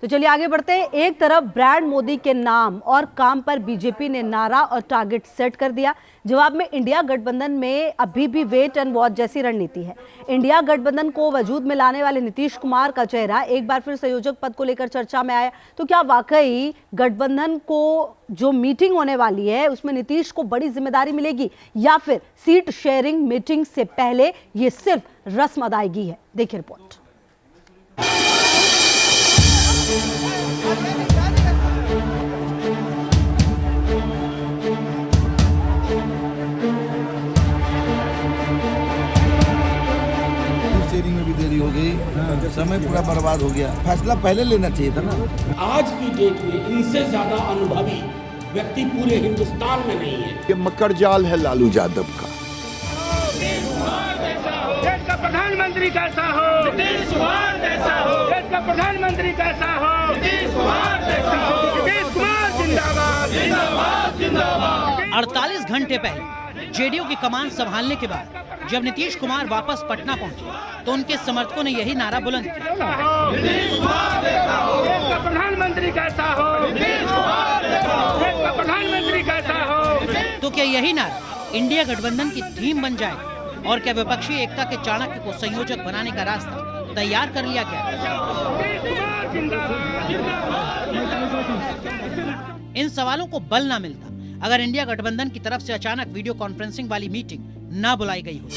तो चलिए आगे बढ़ते हैं। एक तरफ ब्रांड मोदी के नाम और काम पर बीजेपी ने नारा और टारगेट सेट कर दिया। जवाब में इंडिया गठबंधन में अभी भी वेट एंड वॉच जैसी रणनीति है। इंडिया गठबंधन को वजूद में लाने वाले नीतीश कुमार का चेहरा एक बार फिर संयोजक पद को लेकर चर्चा में आया। तो क्या वाकई गठबंधन को जो मीटिंग होने वाली है उसमें नीतीश को बड़ी जिम्मेदारी मिलेगी, या फिर सीट शेयरिंग मीटिंग से पहले ये सिर्फ रस्म अदायगी है? देखिए रिपोर्ट। शेयरिंग में भी देरी हो गई, समय पूरा बर्बाद हो गया। फैसला पहले लेना चाहिए था ना। आज की डेट में इनसे ज्यादा अनुभवी व्यक्ति पूरे हिंदुस्तान में नहीं है। ये मकर जाल है लालू यादव का। देश का प्रधानमंत्री कैसा हो, नीतीश कुमार जैसा हो। देश का प्रधानमंत्री कैसा हो, नीतीश कुमार जैसा हो। नीतीश कुमार जिंदाबाद, जिंदाबाद, जिंदाबाद। 48 घंटे पहले जेडीयू की कमान संभालने के बाद जब नीतीश कुमार वापस पटना पहुंचे तो उनके समर्थकों ने यही नारा बुलंद किया। नीतीश कुमार जैसा हो। देश का प्रधानमंत्री कैसा हो, नीतीश कुमार जैसा हो। देश का प्रधानमंत्री कैसा हो। तो क्या यही नारा इंडिया गठबंधन की थीम बन जाएगा? और क्या विपक्षी एकता के चाणक्य को संयोजक बनाने का रास्ता तैयार कर लिया गया? इन सवालों को बल ना मिलता अगर इंडिया गठबंधन की तरफ से अचानक वीडियो कॉन्फ्रेंसिंग वाली मीटिंग ना बुलाई गई हो।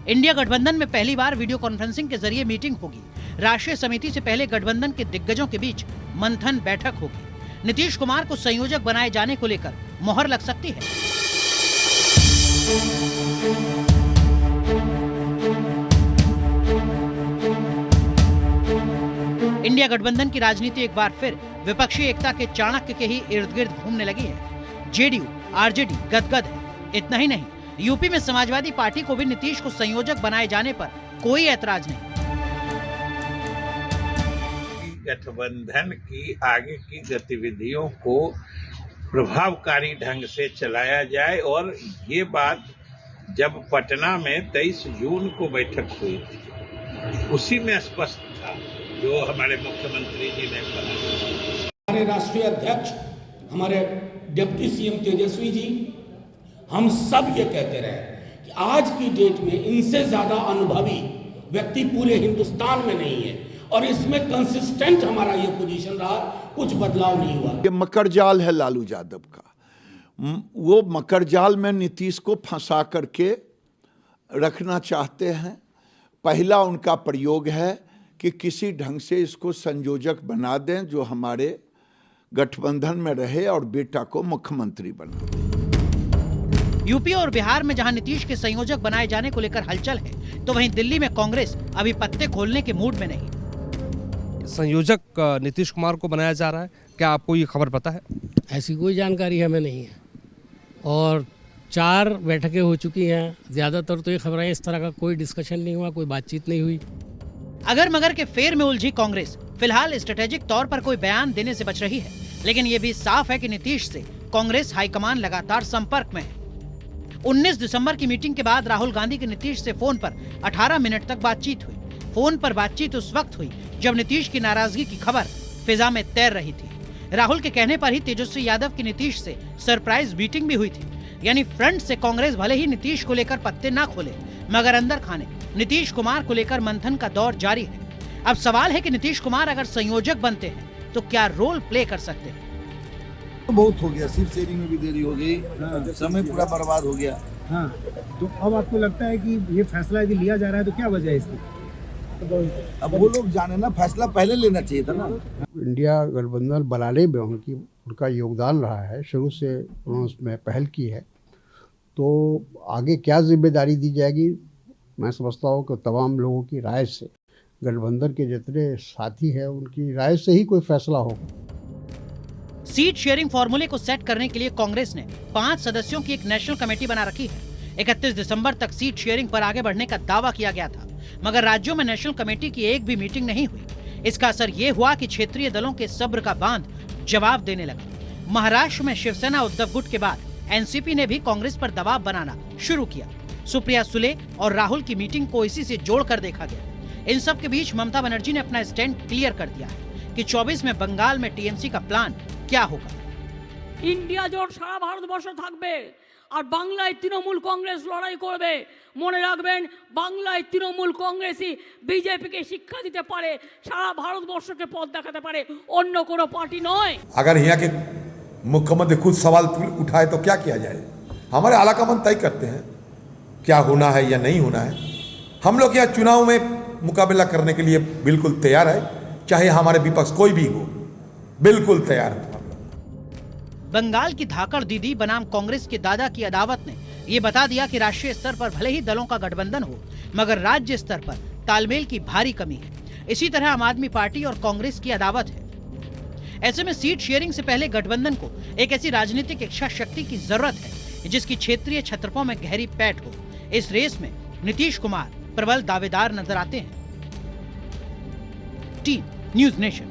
इंडिया गठबंधन में पहली बार वीडियो कॉन्फ्रेंसिंग के जरिए मीटिंग होगी। राष्ट्रीय समिति से पहले गठबंधन के दिग्गजों के बीच मंथन बैठक होगी। नीतीश कुमार को संयोजक बनाए जाने को लेकर मोहर लग सकती है। इंडिया गठबंधन की राजनीति एक बार फिर विपक्षी एकता के चाणक्य के ही इर्द गिर्द घूमने लगी है। जेडीयू आरजेडी गदगद है। इतना ही नहीं, यूपी में समाजवादी पार्टी को भी नीतीश को संयोजक बनाए जाने पर कोई ऐतराज नहीं। गठबंधन की आगे की गतिविधियों को प्रभावकारी ढंग से चलाया जाए। और ये बात जब पटना में 23 जून को बैठक हुई थी उसी में स्पष्ट था जो हमारे मुख्यमंत्री जी ने कहा। हमारे राष्ट्रीय अध्यक्ष, हमारे डिप्टी सीएम तेजस्वी जी, हम सब ये कहते रहे कि आज की डेट में इनसे ज्यादा अनुभवी व्यक्ति पूरे हिंदुस्तान में नहीं है। और इसमें कंसिस्टेंट हमारा ये पोजीशन रहा, कुछ बदलाव नहीं हुआ। ये मकर जाल है लालू यादव का। वो मकर जाल में नीतीश को फंसा करके रखना चाहते हैं। पहला उनका प्रयोग है कि किसी ढंग से इसको संयोजक बना दें जो हमारे गठबंधन में रहे और बेटा को मुख्यमंत्री बना दें। यूपी और बिहार में जहां नीतीश के संयोजक बनाए जाने को लेकर हलचल है, तो वहीं दिल्ली में कांग्रेस अभी पत्ते खोलने के मूड में नहीं। संयोजक नीतीश कुमार को बनाया जा रहा है, क्या आपको ये खबर पता है? ऐसी कोई जानकारी हमें नहीं है और 4 बैठकें हो चुकी हैं। ज़्यादातर तो ये खबर है, इस तरह का कोई डिस्कशन नहीं हुआ, कोई बातचीत नहीं हुई। अगर मगर के फेर में उलझी कांग्रेस फिलहाल स्ट्रेटेजिक तौर पर कोई बयान देने से बच रही है, लेकिन ये भी साफ है कि नीतीश से कांग्रेस हाईकमान लगातार संपर्क में है। 19 दिसंबर की मीटिंग के बाद राहुल गांधी के नीतीश से फोन पर 18 मिनट तक बातचीत हुई। फोन पर बातचीत उस वक्त हुई जब नीतीश की नाराजगी की खबर फिजा में तैर रही थी। राहुल के कहने पर ही तेजस्वी यादव की नीतीश से सरप्राइज मीटिंग भी हुई थी। यानी फ्रंट से कांग्रेस भले ही नीतीश को लेकर पत्ते ना खोले, मगर अंदर खाने नीतीश कुमार को लेकर मंथन का दौर जारी है। अब सवाल है कि नीतीश कुमार अगर संयोजक बनते हैं तो क्या रोल प्ले कर सकते हैं? बहुत हो गया, सिर्फ शेयरिंग में भी देरी हो गई, समय पूरा बर्बाद हो गया। हाँ, तो अब आपको लगता है कि ये फैसला यदि लिया जा रहा है तो क्या वजह है इसकी? अब वो लोग जाने ना, फैसला पहले लेना चाहिए था ना। इंडिया गठबंधन बनाने में उनका योगदान रहा है, शुरू से उन्होंने उसमें पहल की है। तो आगे क्या जिम्मेदारी दी जाएगी, मैं समझता हूँ कि तमाम लोगों की राय से, गठबंधन के जितने साथी हैं उनकी राय से ही कोई फैसला हो। सीट शेयरिंग फॉर्मूले को सेट करने के लिए कांग्रेस ने 5 सदस्यों की एक नेशनल कमेटी बना रखी है। 31 दिसंबर तक सीट शेयरिंग पर आगे बढ़ने का दावा किया गया था, मगर राज्यों में नेशनल कमेटी की एक भी मीटिंग नहीं हुई। इसका असर ये हुआ कि क्षेत्रीय दलों के सब्र का बांध जवाब देने लगा। महाराष्ट्र में शिवसेना उद्धव गुट के बाद एनसीपी ने भी कांग्रेस पर दबाव बनाना शुरू किया। सुप्रिया सुले और राहुल की मीटिंग को इसी से जोड़कर देखा गया। इन सब के बीच ममता बनर्जी ने अपना स्टैंड क्लियर कर दिया है कि 24 में बंगाल में टीएमसी का प्लान क्या होगा। इंडिया জোট সারা ভারতবর্ষে থাকবে আর বাংলায় তৃণমূল কংগ্রেস লড়াই করবে। মনে রাখবেন, বাংলায় তৃণমূল কংগ্রেসই বিজেপিকে শিক্ষা দিতে পারে, সারা ভারতবর্ষকে পথ দেখাতে পারে, অন্য কোনো পার্টি নয়। अगर यहाँ के मुख्यमंत्री खुद सवाल उठाए तो क्या किया जाए? हमारे आलाकमान तय करते हैं क्या होना है या नहीं होना है। हम लोग यहाँ चुनाव में मुकाबला करने के लिए बिल्कुल तैयार है, चाहे हमारे विपक्ष कोई भी हो, बिल्कुल तैयार है। बंगाल की धाकड़ दीदी बनाम कांग्रेस के दादा की अदावत ने ये बता दिया कि राष्ट्रीय स्तर पर भले ही दलों का गठबंधन हो, मगर राज्य स्तर पर तालमेल की भारी कमी है। इसी तरह आम आदमी पार्टी और कांग्रेस की अदावत है। ऐसे में सीट शेयरिंग से पहले गठबंधन को एक ऐसी राजनीतिक इच्छा शक्ति की जरूरत है जिसकी क्षेत्रीय छत्रपों में गहरी पैठ हो। इस रेस में नीतीश कुमार प्रबल दावेदार नजर आते हैं। Team news nation.